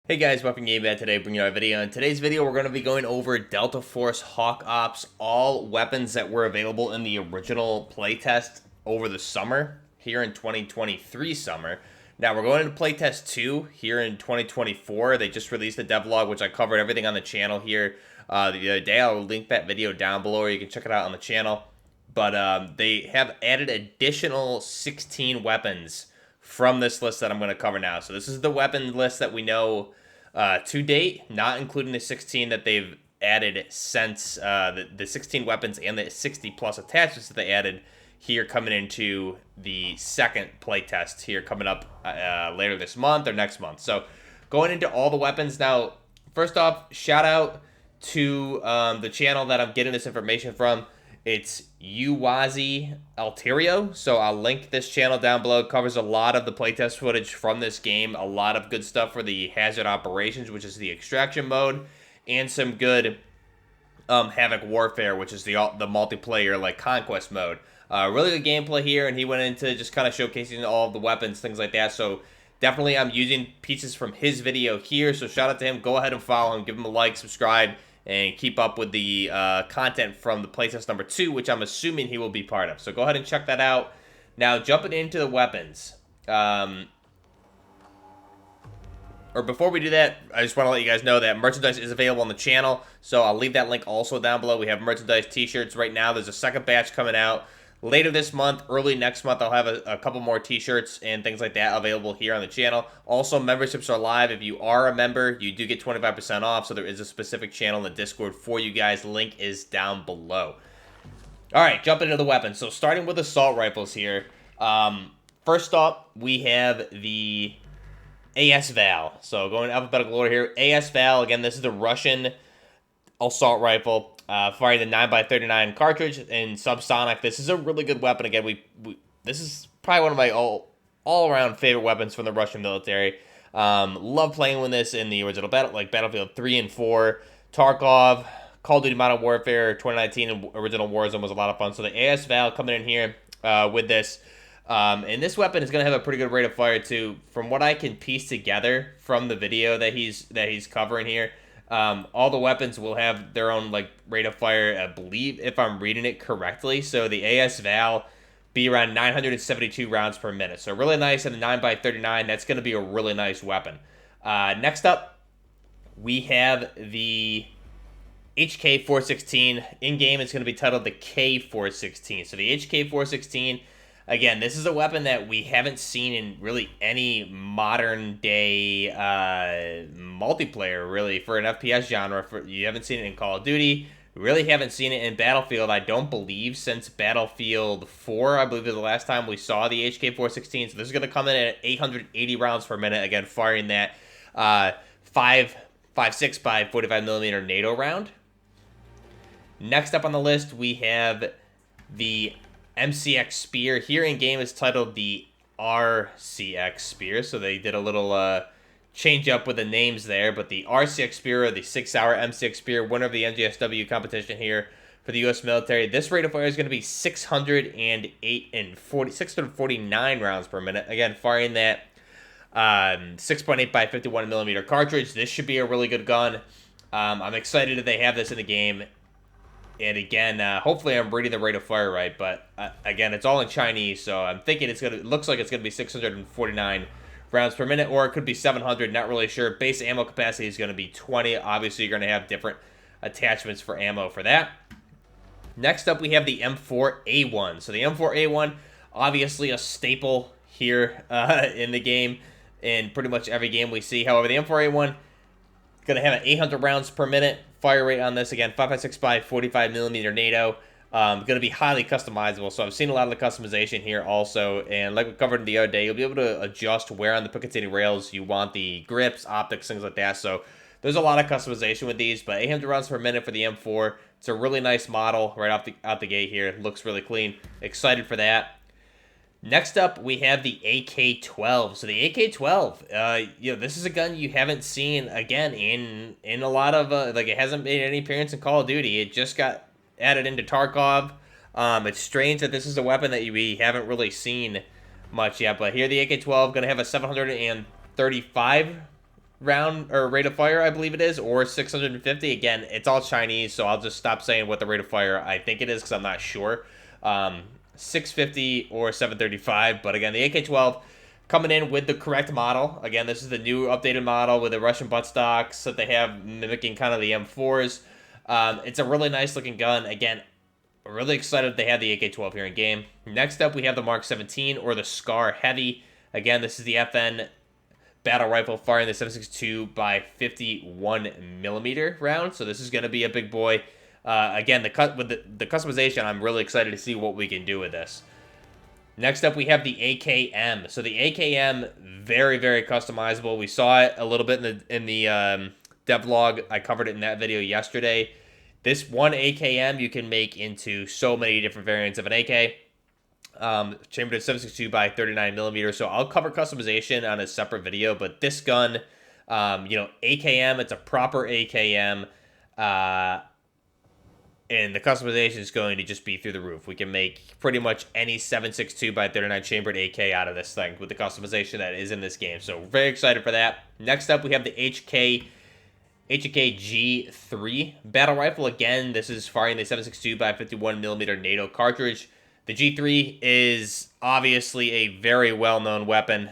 Hey guys, welcome to GameBad today, bringing you a video. In today's video, we're going to be going over Delta Force Hawk Ops, all weapons that were available in the original playtest over the summer, here in 2023 summer. Now, we're going into playtest 2 here in 2024. They just released the devlog, which I covered everything on the channel here the other day. I'll link that video down below, or you can check it out on the channel. But they have added additional 16 weapons from this list that I'm going to cover now. So this is the weapon list that we know to date, not including the 16 that they've added since the 16 weapons and the 60 plus attachments that they added here coming into the second playtest here coming up later this month or next month. So going into all the weapons now, first off, shout out to the channel that I'm getting this information from. It's Uwazi Alterio, so I'll link this channel down below. It covers a lot of the playtest footage from this game, a lot of good stuff for the Hazard Operations, which is the extraction mode, and some good Havok Warfare, which is the multiplayer like conquest mode. Really good gameplay here, and he went into just kind of showcasing all of the weapons, things like that. So definitely I'm using pieces from his video here, so shout out to him. Go ahead and follow him, give him a like, subscribe, and keep up with the content from the playtest number 2, which I'm assuming he will be part of. So go ahead and check that out. Now, jumping into the weapons. Or before we do that, I just want to let you guys know that merchandise is available on the channel. So I'll leave that link also down below. We have merchandise t-shirts right now. There's a second batch coming out later this month, early next month. I'll have a couple more t-shirts and things like that available here on the channel. Also, memberships are live. If you are a member, you do get 25% off, so there is a specific channel in the Discord for you guys. Link is down below. All right, jumping into the weapons. So starting with assault rifles here. First up, we have the AS Val. So going in alphabetical order here. AS Val, again, this is the Russian assault rifle. Firing the 9x39 cartridge in subsonic. This is a really good weapon. Again, this is probably one of my all-around favorite weapons from the Russian military. Love playing with this in the original Battlefield 3 and 4, Tarkov, Call of Duty Modern Warfare 2019, and original Warzone was a lot of fun. So the AS Val coming in here with this. And this weapon is going to have a pretty good rate of fire too. From what I can piece together from the video that he's covering here, all the weapons will have their own rate of fire, I believe, if I'm reading it correctly. So the AS Val be around 972 rounds per minute. So really nice. And the 9x39, that's going to be a really nice weapon. Next up, we have the HK416. In-game, it's going to be titled the K416. So the HK416, again, this is a weapon that we haven't seen in really any modern day multiplayer, really, for an FPS genre. You haven't seen it in Call of Duty. We really haven't seen it in Battlefield, I don't believe, since Battlefield 4. I believe is the last time we saw the HK416. So this is going to come in at 880 rounds per minute. Again, firing that 5.56 by 45mm NATO round. Next up on the list, we have the MCX Spear. Here in game is titled the RCX Spear, so they did a little change up with the names there, but the RCX Spear, or the 6-hour MCX Spear, winner of the NGSW competition here for the U.S. military. This rate of fire is going to be 649 rounds per minute. Again, firing that 6.8 by 51mm cartridge. This should be a really good gun. I'm excited that they have this in the game. And again, hopefully I'm reading the rate of fire right, but again, it's all in Chinese, so I'm thinking it looks like it's going to be 649 rounds per minute, or it could be 700, not really sure. Base ammo capacity is going to be 20. Obviously, you're going to have different attachments for ammo for that. Next up, we have the M4A1. So the M4A1, obviously a staple here in the game, in pretty much every game we see. However, the M4A1 going to have an 800 rounds per minute fire rate on this. Again, 5.56 by 45mm NATO. Going to be highly customizable. So I've seen a lot of the customization here also. And like we covered the other day, you'll be able to adjust where on the Picatinny rails you want the grips, optics, things like that. So there's a lot of customization with these. But 800 rounds per minute for the M4. It's a really nice model right out the gate here. It looks really clean. Excited for that. Next up, we have the AK-12. So the AK-12, this is a gun you haven't seen, again, in a lot of, it hasn't made any appearance in Call of Duty. It just got added into Tarkov. It's strange that this is a weapon that we haven't really seen much yet, but here the AK-12 going to have a 735 round or rate of fire, I believe it is, or 650. Again, it's all Chinese, so I'll just stop saying what the rate of fire I think it is because I'm not sure. 650 or 735, but again, the AK-12 coming in with the correct model. Again, this is the new updated model with the Russian buttstocks that they have mimicking kind of the M4s. It's a really nice looking gun. Again, really excited they have the AK-12 here in game. Next up, we have the Mark 17 or the Scar Heavy. Again, this is the FN battle rifle firing the 7.62 by 51 millimeter round. So this is going to be a big boy. Again, with the customization, I'm really excited to see what we can do with this. Next up, we have the AKM. So the AKM, very, very customizable. We saw it a little bit in the devlog. I covered it in that video yesterday. This one AKM you can make into so many different variants of an AK. Chambered at 7.62 by 39 millimeters. So I'll cover customization on a separate video. But this gun, AKM, it's a proper AKM. And the customization is going to just be through the roof. We can make pretty much any 7.62 by 39 chambered AK out of this thing with the customization that is in this game. So very excited for that. Next up, we have the HK G3 battle rifle. Again, this is firing the 7.62 by 51 millimeter NATO cartridge. The G3 is obviously a very well-known weapon.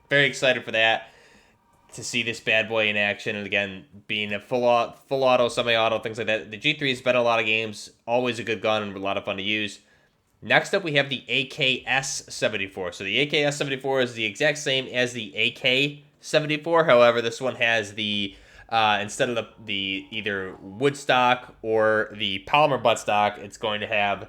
Very excited for that, to see this bad boy in action. And again, being a full auto, semi-auto, things like that. The G3 has been in a lot of games. Always a good gun and a lot of fun to use. Next up, we have the AKS-74. So the AKS-74 is the exact same as the AK-74. However, this one has the instead of the either wood stock or the polymer buttstock, it's going to have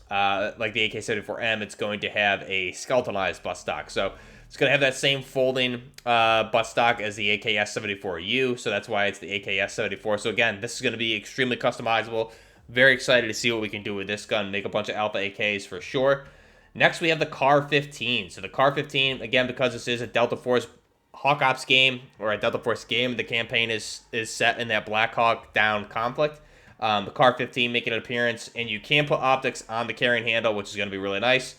like the AK-74M, it's going to have a skeletonized buttstock. So it's going to have that same folding buttstock as the AKS-74U, so that's why it's the AKS-74. So again, this is going to be extremely customizable. Very excited to see what we can do with this gun. Make a bunch of alpha AKs for sure. Next, we have the CAR-15. So the CAR-15, again, because this is a Delta Force Hawk Ops game, or a Delta Force game, the campaign is set in that Black Hawk Down conflict. The CAR-15 making an appearance, and you can put optics on the carrying handle, which is going to be really nice.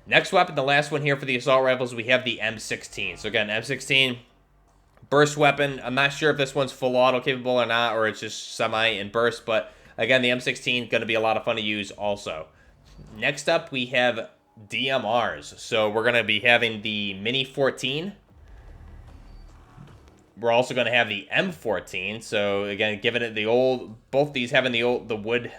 Next weapon, the last one here for the assault rifles, we have the M16. So again, M16, burst weapon. I'm not sure if this one's full auto capable or not, or it's just semi and burst, but again, the M16 going to be a lot of fun to use also. Next up, we have DMRs. So we're going to be having the Mini 14. We're also going to have the M14. So again, giving it the old, both these having the wood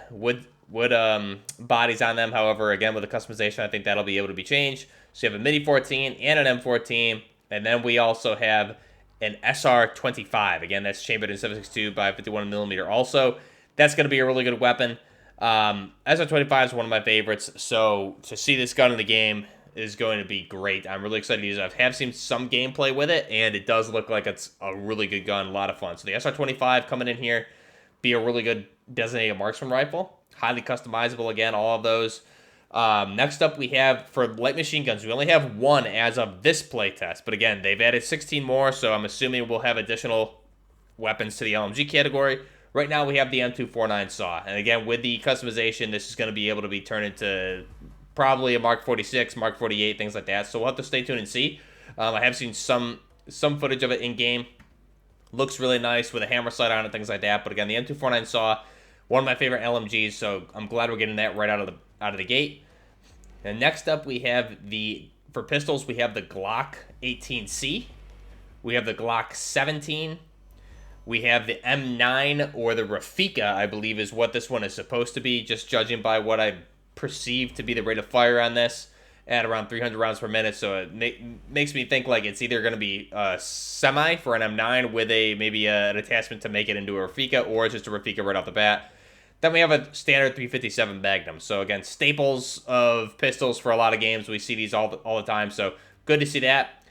bodies on them. However, again, with the customization, I think that'll be able to be changed. So you have a Mini 14 and an M14, and then we also have an SR25. Again, that's chambered in 7.62 by 51 millimeter. Also, that's going to be a really good weapon. SR25 is one of my favorites, so to see this gun in the game is going to be great. I'm really excited to use it. I have seen some gameplay with it, and it does look like it's a really good gun, a lot of fun. So the SR25 coming in here, be a really good designated marksman rifle. Highly customizable, again, all of those. Next up, we have, for light machine guns, we only have one as of this playtest. But again, they've added 16 more, so I'm assuming we'll have additional weapons to the LMG category. Right now, we have the M249 saw. And again, with the customization, this is going to be able to be turned into probably a Mark 46, Mark 48, things like that. So we'll have to stay tuned and see. I have seen some footage of it in-game. Looks really nice with a hammer sight on it, things like that. But again, the M249 saw, one of my favorite LMGs, so I'm glad we're getting that right out of the gate. And next up, we have for pistols, we have the Glock 18C. We have the Glock 17. We have the M9, or the Rafika, I believe is what this one is supposed to be, just judging by what I perceive to be the rate of fire on this, at around 300 rounds per minute. So it makes me think like it's either going to be a semi for an M9 with maybe an attachment to make it into a Rafika, or just a Rafika right off the bat. Then we have a standard 357 Magnum. So again, staples of pistols for a lot of games. We see these all the time, so good to see that.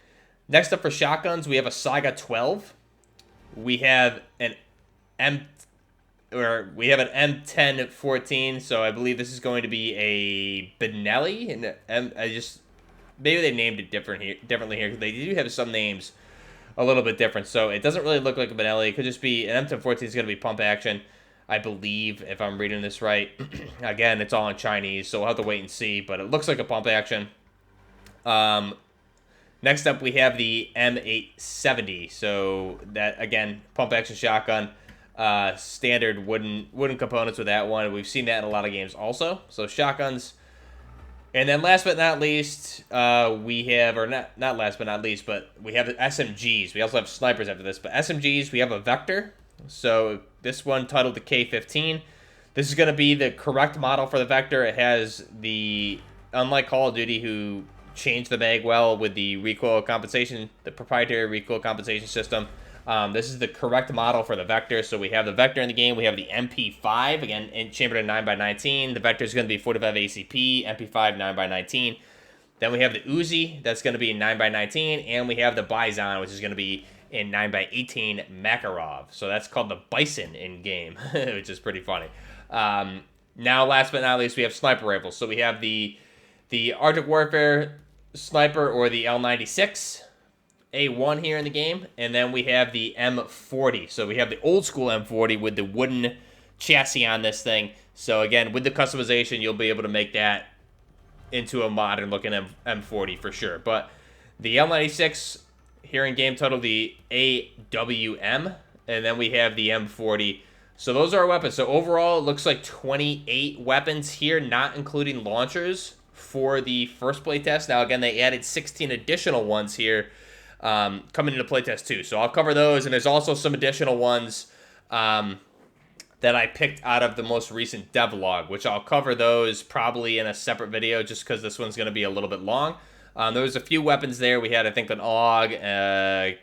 Next up for shotguns, we have a Saiga 12. We have an M10 14. So I believe this is going to be a Benelli, and maybe they named it differently here, because they do have some names a little bit different. So it doesn't really look like a Benelli. It could just be an M10 14 is going to be pump action, I believe, if I'm reading this right. Again, it's all in Chinese, so we'll have to wait and see, but it looks like a pump action. Next up, we have the M870. So that, again, pump action shotgun, standard wooden components with that one. We've seen that in a lot of games also. So shotguns. And then last but not least, we have, or not last but not least, but we have the SMGs. We also have snipers after this, but SMGs, we have a Vector. So this one titled the K15. This is going to be the correct model for the Vector. It has the, unlike Call of Duty, who changed the mag well with the recoil compensation, the proprietary recoil compensation system. This is the correct model for the Vector. So we have the Vector in the game. We have the MP5, again, chambered in 9x19. The Vector is going to be 45 ACP, MP5 9x19. Then we have the Uzi, that's going to be 9x19. And we have the Bison, which is going to be in 9x18 Makarov. So that's called the Bison in game, which is pretty funny. Now, last but not least, we have sniper rifles. So we have the Havok Warfare sniper, or the L96 A1 here in the game, and then we have the M40. So we have the old school M40 with the wooden chassis on this thing. So again, with the customization, you'll be able to make that into a modern looking M40 for sure. But the L96 here in game total, the AWM, and then we have the M40. So those are our weapons. So overall, it looks like 28 weapons here, not including launchers, for the first playtest. Now, again, they added 16 additional ones here coming into playtest too. So I'll cover those, and there's also some additional ones that I picked out of the most recent devlog, which I'll cover those probably in a separate video just because this one's going to be a little bit long. There was a few weapons there. We had, I think, an AUG,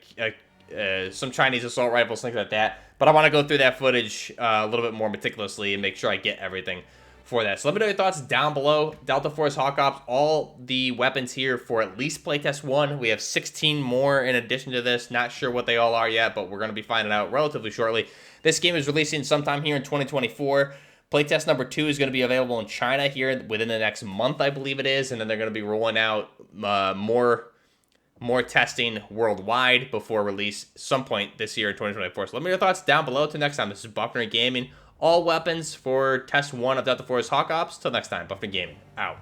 some Chinese assault rifles, things like that. But I want to go through that footage a little bit more meticulously and make sure I get everything for that. So let me know your thoughts down below. Delta Force Hawk Ops, all the weapons here for at least playtest 1. We have 16 more in addition to this. Not sure what they all are yet, but we're going to be finding out relatively shortly. This game is releasing sometime here in 2024. Playtest number 2 is going to be available in China here within the next month, I believe it is. And then they're going to be rolling out more testing worldwide before release some point this year in 2024. So let me know your thoughts down below. Till next time, this is Buffner Gaming. All weapons for test 1 of Delta Force Hawk Ops. Till next time, Buffner Gaming out.